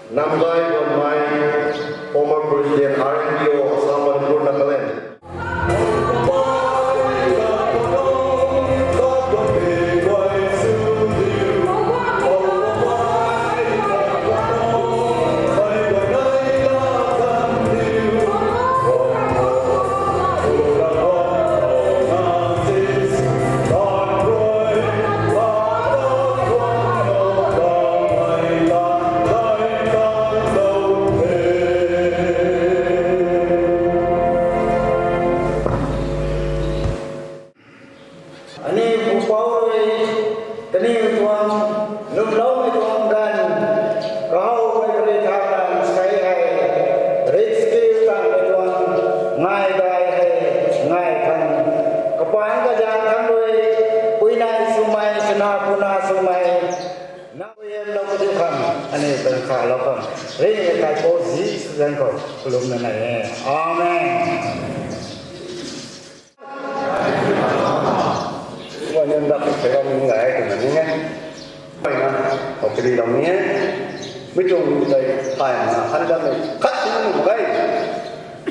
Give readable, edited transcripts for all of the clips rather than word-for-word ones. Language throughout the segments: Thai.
Namgai Bonmai, former President RNPO Assam Manipur Nagaland. Nhân lập phải có những người của mình nhé. Vậy mà học cái gì đồng nhé. Mới chung đây phải mà hắn đang này cắt những một cái.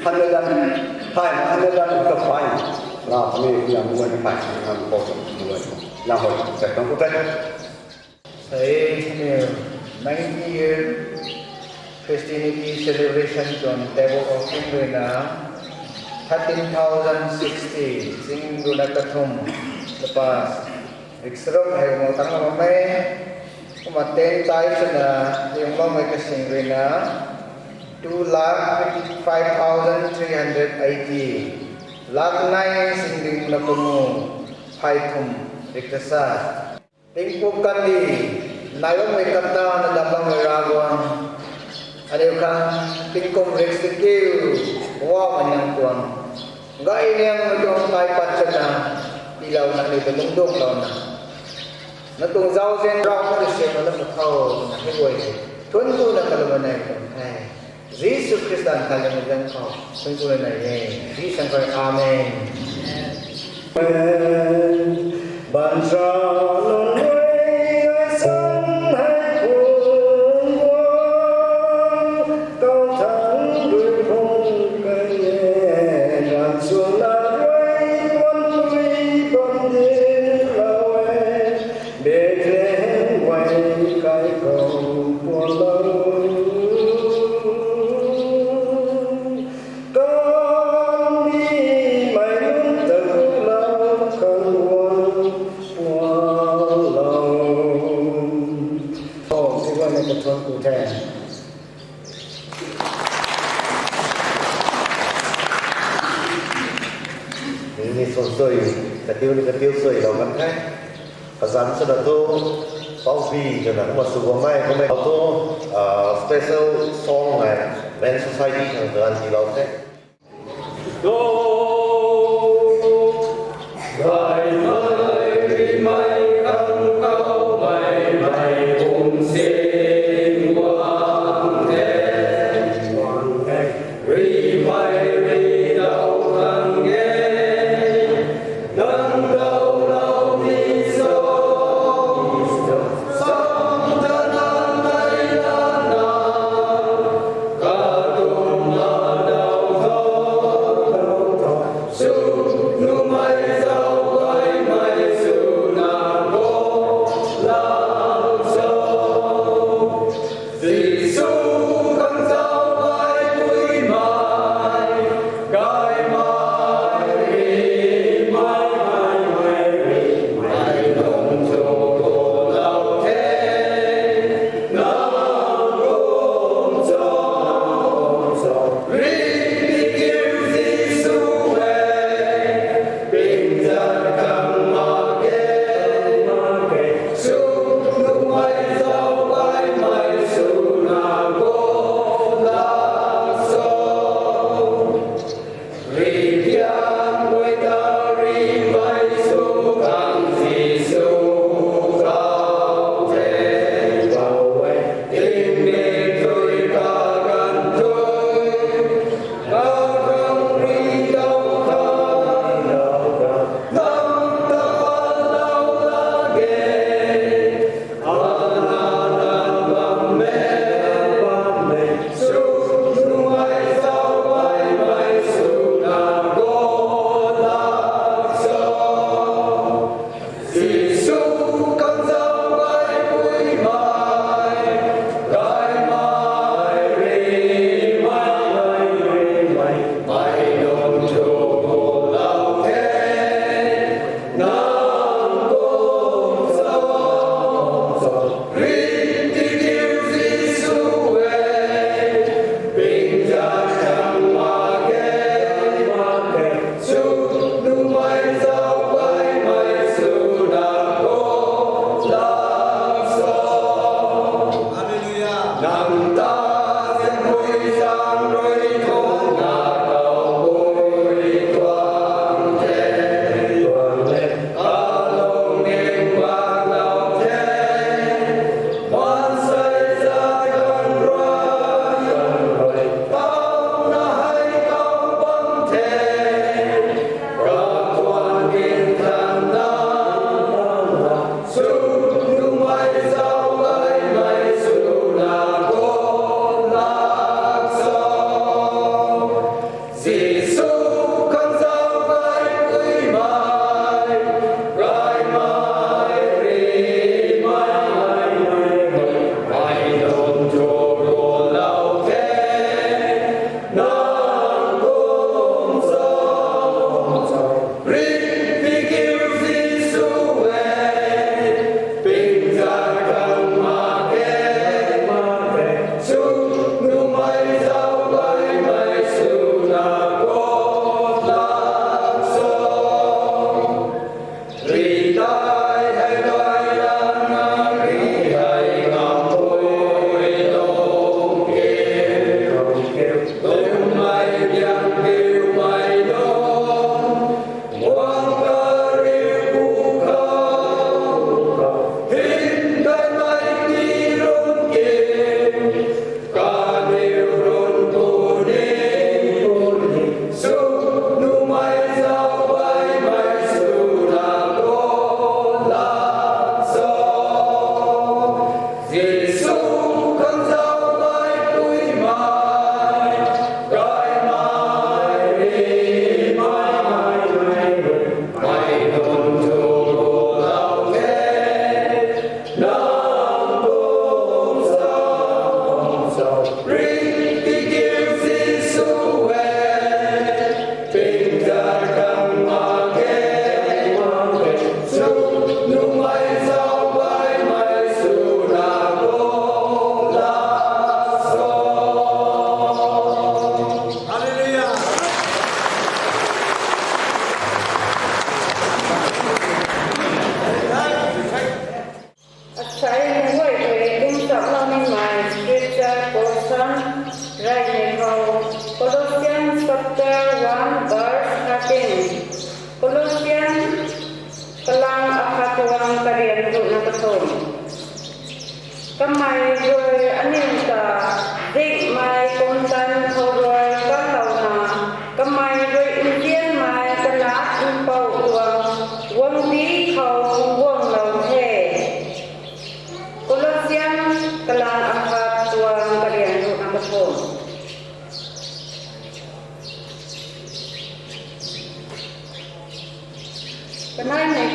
Hắn đang phải mà hắn đang tập phải là mình làm người phải làm bộ người làm hội sẽ không có tên. Thấy 90-year Christianity celebration on table of Kingrena 13,060 sing Dunakathum lepas Ikserok hay mo tanga mamay kumaten tayo na yung mamay Kingrena 2,55,380 lakh 9 sing Dunakathum Paitum Iktasa Tingpog kami Nayong may kanta na dabang may ragwang Ano ka tingkong reksikiw Wow kanyang tuwang Gaya niyang itong taipat siya na Ilaw na nito lungdong law na Natong zao sen rao mo siya na lamakaw na hiway Tunto na kalaman na ito Jesus Christ ang kalimutan ko Tunto na yun Jesus ang kaya Amen Bansa tiêu sưởi đầu ngắn khách và dán cho là tô bao bì cho là một số của mai có mấy tô special song này Ben Society thằng từ anh thì lâu thế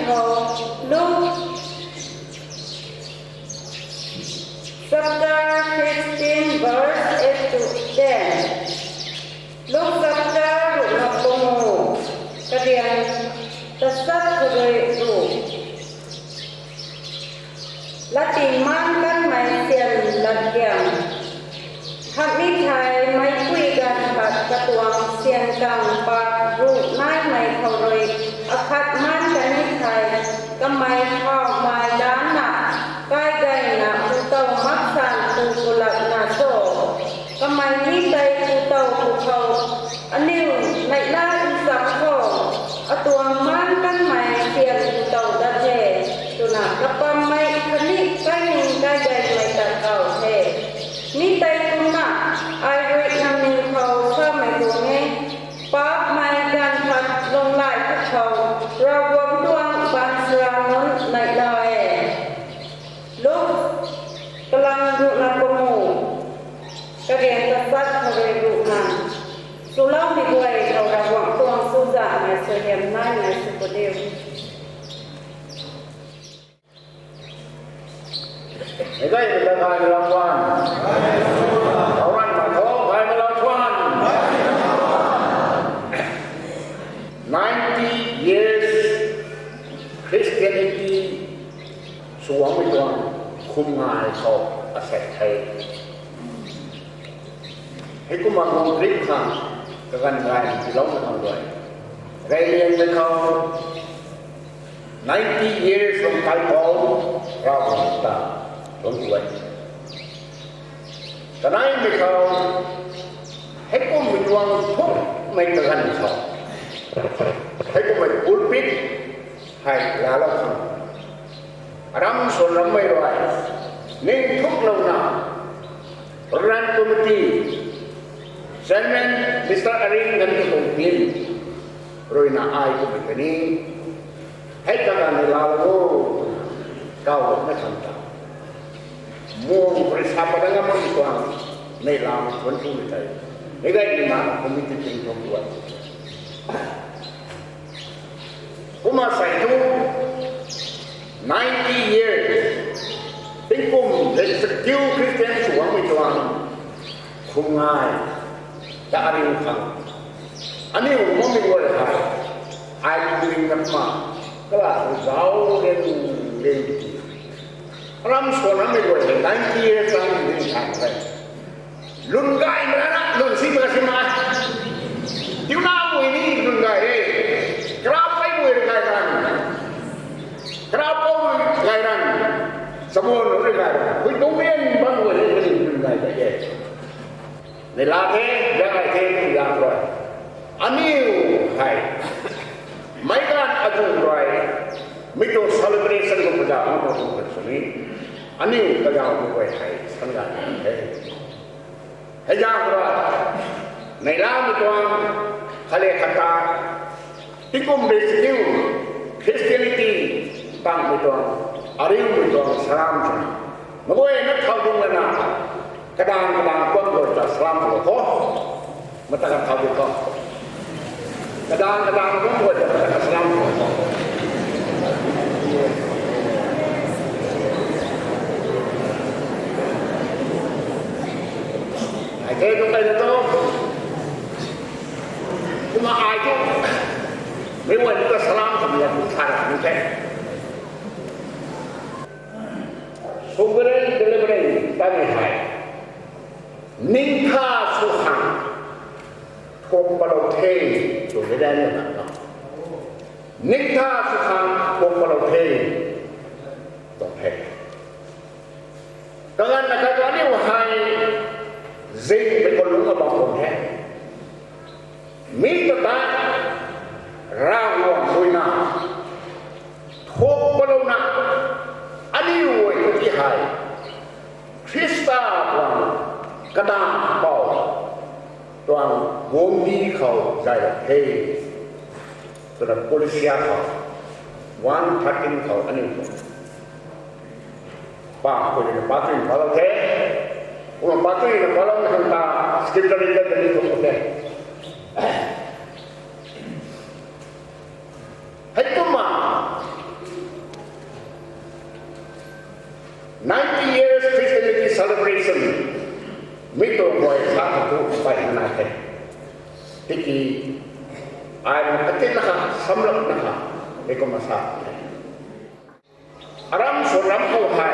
เขาลูกchapter 15 verse 8 to 10 ลูก chapter ลูกนับปูกระเดียนตัดสักเลยลูกละติมันกันไม่เสียนละเกียงหักมิไทยไม่คุยกันผัดกระตวงเสียงกลางปากรูปนายไม่เขาเลยอคัดมันกันมิไทยก็ไม่เข้าไม่ด้านหนักใกล้ใกล้หนักผู้เต่ามักสั่นผู้กุหลาบนาโซก็ไม่มีใจผู้เต่าผู้เขาอันนี้ในหน้าอุสังโฆอตัวมันกันไม่เสียนผู้เต่าดาเทตัวหนักกระปั้มไม่คณิใกล้หนึ่งใกล้ใกล้ไม่ตัดเก่าเทมีใจคุณน่ะไอรินำมีเขาชอบไม่ตัวนี้ป๊าบไม่การพัดลงไหลพวกเขาเราวงดวงบานสรานนในลอยลูกกำลังดูนักมูกระเรียนกษัตริย์เขาเรียนดูนันสุเล่ามีด้วยเขาระวังตัวสุจ่าในเสียมนายในสุปเดียวไม่ได้เป็นการรางวัลเอาวันมาขอใครมารับวัน 90 years Christianity สวมไปตัวคุมงานเขาอาศัยไทยให้กุมารของคริสต์มาสกันงานที่เราทำด้วยเรียนไปเขา90 years from ไทยเขาเราตาต้องช่วยแต่นั้นไม่เขาให้กุมารวงทุกไม่ตะกันเขาให้กุมารอุลปิดให้ลาลาคังรำส่วนรำไม่รวยนิ่งทุกเหล่านั้นรันตุมตีเซนเมนมิสเตอร์อาริงกันที่ผมพิมพ์รวยน่าอายกุมารนี้ให้ตะกันลาโลเก้าไม่ทันตาม่วงบริษัทประกันมันกว้างในลาวคนผู้ใจในได้ยินมาผมมีจริงๆผมด้วยผมมาใส่ทุก90 years ถึงผมเป็นสกิลคริสเตียนสวงไม่จวงคุมง่ายแต่อะไรฟังอันนี้ผมไม่รู้อะไรไอ้ดึงกันมาก็ว่าเราเรียนรำส่วนนั้นไม่รู้เลย90 years รำดึงทางไปรุ่นไก่มาแล้วรุ่นสิมาสิมาที่น่าบุยนี่รุ่นไก่เลยกราบไปบุยไก่กันกราบไปบุยไก่กันสมุนไพรไก่คุณดูเวียนบางวันนี้รุ่นไก่ไก่ในลาเทยังไงเทยังไรอันนี้ใครไม่การอาจุไรไม่ต้อง celebration ของพระเจ้าอันนั้นเป็นสิ่งนี้อันนี้พระเจ้าด้วยใครสัญญาให้ยากว่าในลามิตวงทะเลขันตาที่กุมเบสกิวคริสเตียนิตี้ตั้งมิตวงอาริวมิตวงสลามจันมาด้วยนักข่าวดุงเลยนะกระดานก้นโดดจากสลามหัวโคมาตั้งข่าวดุงก็กระดานก้นโดดจากสลามหัวโคไอ้เด็กตรงไหนตัวกูมาอายจุ๊ไม่ว่านี่ก็สลามทำอย่างผู้ชายไม่ใช่สุกเรนเดลิเวอรี่ตั้งให้นินทาสุขังทงปลอกเทถูกไม่ได้เนี่ยนะนินทาสุขังทงปลอกเทต้องแพ้ดังนั้นนะครับตอนนี้ว่าให้ซิงเป็นคนรู้กับบอกคนแท้มีตัวตาร่างวัวคุยนาทุกบลูนาอันนี้วัวที่ให้คริสตาตัวกระดาษเบาตัววงดีเขาใจเฮ้ตัวนั้น polisi เขาวันทักกินเขาอันนี้ป้าคนนี้ป้าที่เขาเท่Uang batu ini kalau kita sekitar kita dari itu okey. Hai cuma ไม่ตัวบอยสาธุไปขนาดไหนที่กี่ไอ้มันก็ติดนะครับสำหรับนะครับเอกมาสาอารามสุรามเข้าไทย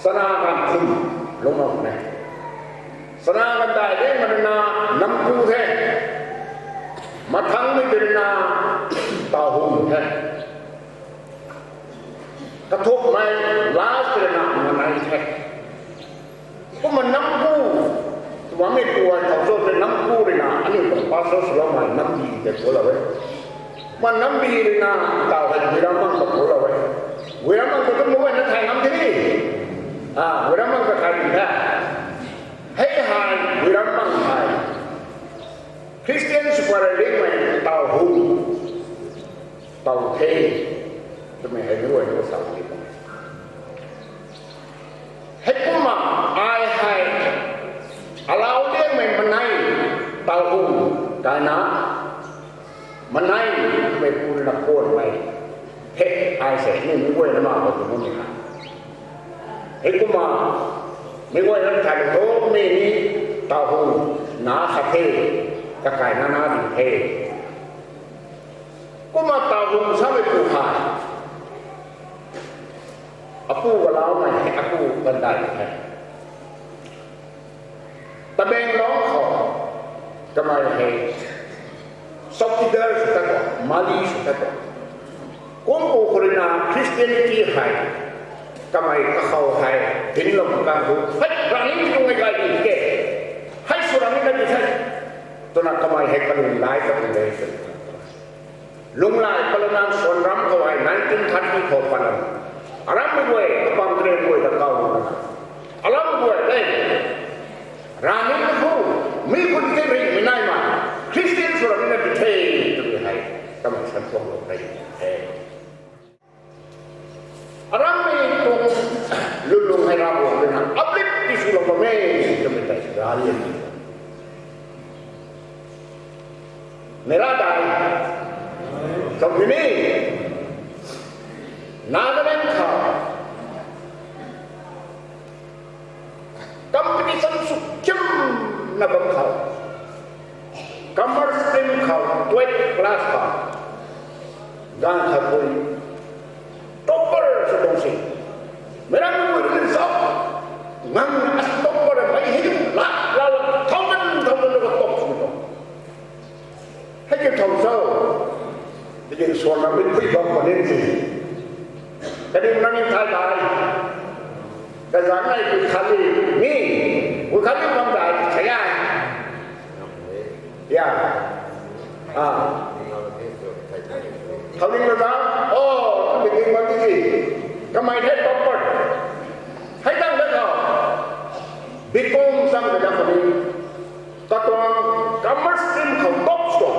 สนาการคุมลงมาเนี่ยสนากันได้เรื่องมันนาน้ำกูแท้มาทั้งไม่เป็นนาตาหุ่นแท้กระทบไม่ลาสเป็นนามันไหนแท้ก็มันน้ำกูว่าไม่ตัวเขาโซ่เป็นน้ำกูเลยนะอันนี้ต้องภาษาสลามันน้ำดีแต่ตัวเราเว้ยมันน้ำดีเลยนะตาเห็นเวลามันกับตัวเราเว้ยเวลามันก็ต้องรู้ว่านั่นไทยน้ำที่นี่เวลามันก็ไทยดีแท้ให้หายเวลามันไทยคริสเตียนสุภาพเรียกมันเต่าหูเต่าเทจะไม่ให้ด้วยภาษาอังกฤษให้กูมาไอ้ให้เราเรียกมันไหนเต่าหูกันนะมันไหนไม่พูดนักโทษไปเฮ้ไอ้เสกนี่ไม่ด้วยนะมาเอาตัวนี้นะให้กูมาไม่ว่านั้นถ่ายโต๊ะนี่เต่าหูหนาคาเฟ่กระไก่หน้าดีเท่ก็มาเต่าหูซะไม่ปูผ่านอาปูก็เล่าไม่ให้อาปูบันไดแค่ตะเบงร้องขอกำไรให้ซอฟต์เดอร์สุดท้ายมาลีสุดท้ายกุ้งปูคนน่ะคริสเตียนิตี้ให้กำไมก็เข้าให้ถึงลงกลางหูให้ร้านนี้ตรงไหนกันดีเก๋ให้สุรามิกันดีใช่ตัวนักกำไมให้กันไล่กันเลยลุงไล่พลังงานส่วนรำเขาไว้นั่นจึงทัดที่ขบพลังอารามไม่ด้วยปังเตรียมด้วยตะเกาอารามไม่ด้วยเลยร้านนี้ก็พูดมีคนที่ริไม่ได้มาคริสเตียนสุรามิกันดีเท่ตัวนี้ให้กำไมฉันส่งลงไปเท่อารามไม่ตรงลุงให้เราบอกเลยนะอัปลิปที่สุรามิกันจะไม่ได้ร้านนี้ในร้านใดตรงนี้นาดเล่นข่าวกัมพูชีสันสุขิมนับข่าวกัมพูชีสันข่าวตัวเอกลาสข่าวด้านข่าวบุยท็อปเปอร์สุดองสิเมื่อเราบุยเรื่องสอบงั้นอัศท็อปเปอร์ไม่เห็นละเราท่องกันเราก็ตกสุดให้ยืนท่องเศร้าจะยืนส่วนเราเป็นผู้บอกคนนี้สิแต่นี่มันยังทายได้แต่หลังไอ้คุณขันนี่คุณขันนี่ความได้ใช่ไหมย่าเขาดิ้งแล้วนะโอ้ดิ้งมาที่นี่ทำไมเทศตบปดให้ตั้งแล้วก็บิกงสั่งไปจากคนนี้ตัดตัวกัมมัสตินเขาตบสตัว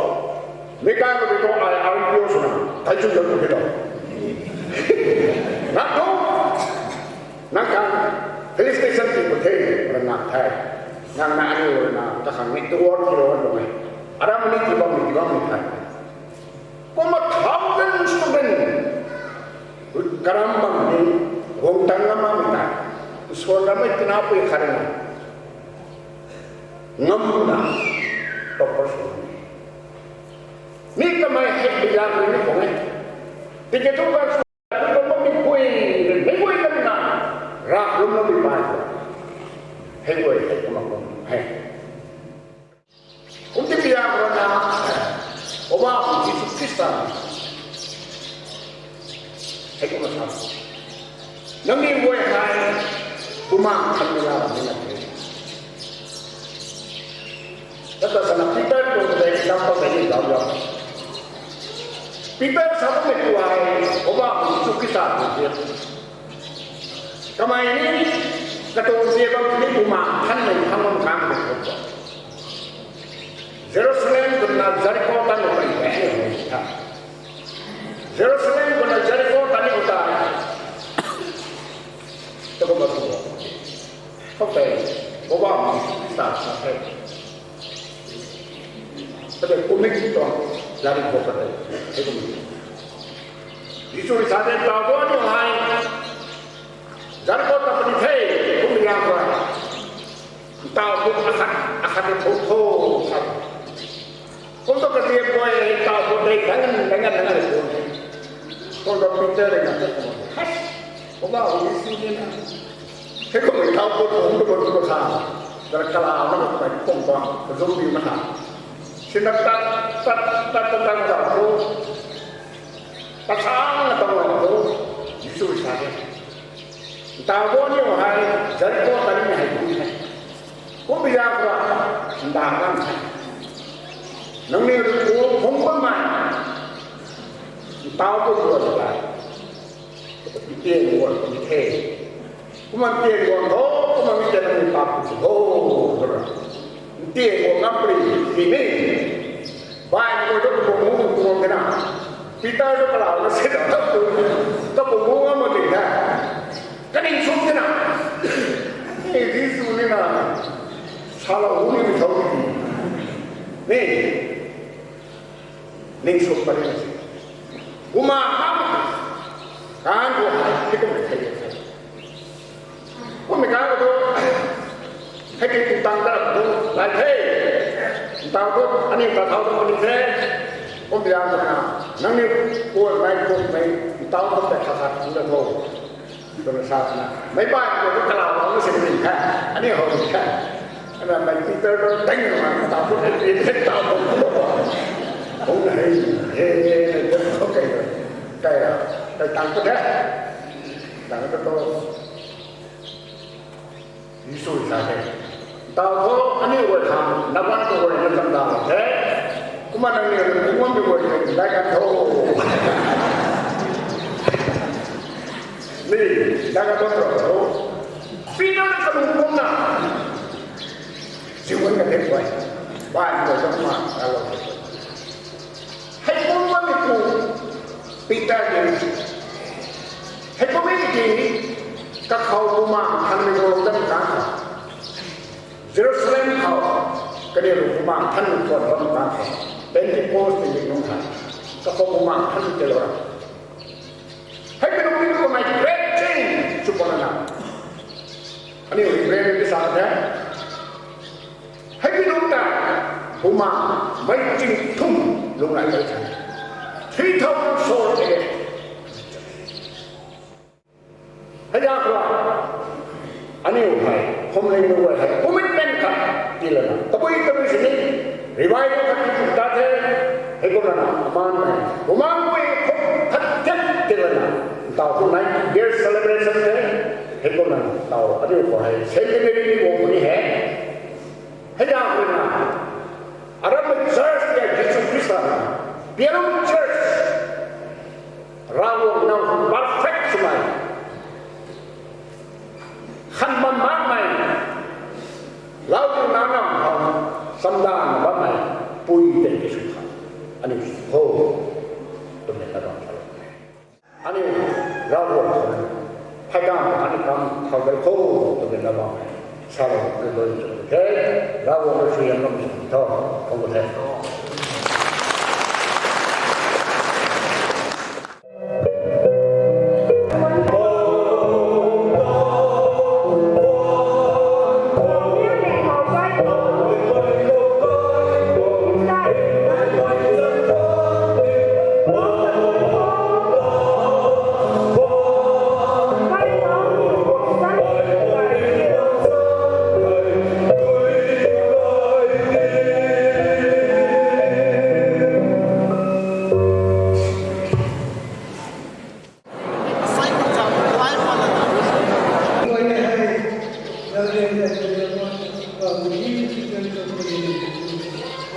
ไม่กล้าไปตัวไอ้อาร์พีโอสุนัขไทยจุดเดียวกัน นักดูนักการคริสเตียนที่ประเทศระนาไทยนักนาอยู่ระนาตะขังนี่ตัวที่เราดูไหมอารามนี่ที่บ้านมีไทยก็มาทำเป็นสตูเดนกระมังนี่วงตังมาไม่ได้ส่วนเราไม่ตินาไปขนาดนั้นงำนะตบประสบนี่ทำไมให้พยายามนี่ผมเนี่ยที่จะต้องการไม่กันนะรักลุงไม่ไปให้ด้วยให้กำลังให้ผมจะพยายามนะผมว่าผมจะสุขที่สุดให้กำลังทำนั่นนี่วัยหายผมมาทำเวลาไม่ได้แต่ตอนนั้นพีเตอร์ตัวเด็กจำต้องไปที่เราอย่างพีเตอร์สาวไม่ตัวไอ้ผมว่าผมสุขที่สุดเลยทำไมนี่กระตุ้นเสียบางทีผมมาท่านหนึ่งทำมันค้างเป็นคนบอกเยรูซาเล็มกับนาซาริโกตันอุตายแย่เลยครับเยรูซาเล็มกับนาซาริโกตันอุตายตัวก็มาตัวเขาเป็นผมว่าสาสาเหตุแต่เป็นคนไม่คิดตัวจาริโกตันให้ผมดิฉันสาเหตุเราก็ยังไงJadi kau tak pergi hey, kau bilang apa? pun akan foto kan. Untuk kerja boy tahu pun dengan itu. Untuk pintar dengan itu. Kau ini sih ni. Kauไม่tahu pun untuk berkah. Terkalah orang tu baik pun zombie mana. Sinar tak tentang itu. Pasang atau apa tu isu sahaja. Tahu ni orang jadi kau tadi ni hari. Kau biar apa? Sendangan. Nang ni tu pun mana? Tahu pun dua lah. Tiada orang pun tiada. Cuma tiada orang tu, cuma kita ni tak pun. Oh, tiada orang ngapri ini. Baik kau tu pun kena. Kita tu kalau nasi dah tu, pun mama tidak. Kan ini sudah kena. Ini sudah kena. Salah uni tahu ni. Ni sudah pada nasi. Umar kan kita mesti. Kau mereka tu, kita tanggal tu, lagi. Tahu tu, ani tak tahu tu ni saya. Kau bilang mana? Nang ni kau main, tahu tu tak sahaja sudah tahu. Sudah sahaja. Mai baik kau kalau orang sendiri kan, ani orang kan. Ada main Peter tu, tengok mana tahu tu dia tahu. Oh ni, okey. Kaya tangkap dah. Tangkap tu. Isu sahaja. Tahu ani orang ham, nawan tu orang yang dah. Kumana ni umum dibuat dagang tu. Ni dagang tu. Final kalau umum na. Siapa yang terbaik? Baik tu semua kalau. Hai umum itu Peter ni. Hai community kakau rumah kami orang dan Jerusalem kau kini rumah kami orang dan Pentecost ini nunggu, kakau rumah kami telur. Hai penumpi tu mai great change supaya ani great di sana. Hai penumpi rumah mai cing tum lungai macam 3,000 soul again. Hai apa? Ani upai, homling dua hai, komitmen kan dilakukan. Tapi itu sini revival kan kita tu, hekoran aman, aman pun hati dilakukan. Tahu tu 90 years celebration tu, hekoran tahu. Ani upai, centenary ni orang ni hai. Hai apa na? Arab church ya Jesus Kristus. Biarlah church rawon nam perfect semua. Khanman mamai, lalu nanam samdan mamai, pui dan kesuka. Ani ho, tu mereka orang salah. Ani rawon, padang ani kam kau berko tu mereka mamai. Salah berdoa. Okay, rawon itu yang kami tahu, kamu tahu.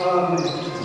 Amen.